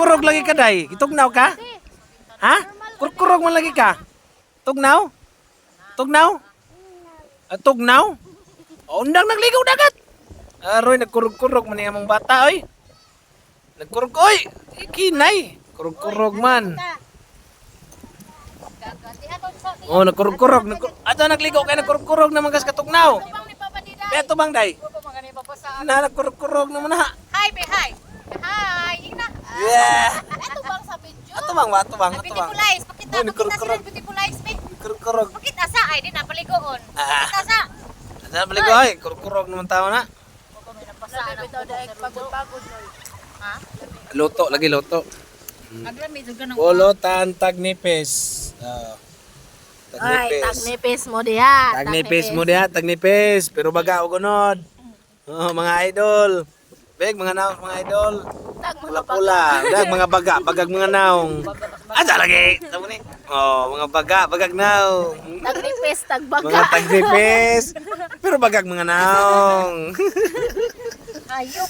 kurkurog lagi ka, day. Itugnaw ka? Ha? Kurkurog man lagi ka? Tugnaw? Tugnaw? Tugnaw? Undang nagligaw dagat. Aroy, nagkurog-kurog man yung mga bata, oy. Nagkurog, oy. Kinay. Kurog-kurog man. Oh, nagkurog-kurog. Ato nagligaw kayo, nagkurog-kurog naman kas katugnaw. Kaya ito bang, day? Na, nagkurog-kurog naman ha. Hi, be hi. Hi, ina. Yeah. Ito bang sa video? Ato bang, ato bang, ato bang. Beautiful eyes. Pakita, Oh, pakita sila kurog-kurog. beautiful eyes, me. Kurog-kurog. Pakita sa ay din napaligoon. Ah. Pakita sa. Saan balik ko, oy? Kurog-kurog naman tao na. Pagod-pagod. Ha? Luto, lagi luto. Aglamid ka ng Pulutan, tagnipis. Ay, Tagnipis. tagnipis mo diha. Tagnipis mo diha, tagnipis. Pero baga o gunod. Oh, mga idol. Beg, mga naong, mga idol. Pula-pula. Dag, mga baga, bagag mga naong. Asa lagi? Tamo ni. Oh, mga baga, bagag naong. Tagnipis, tagbaga. Mga tagnipis. Pero bagag mga naong. Ayok.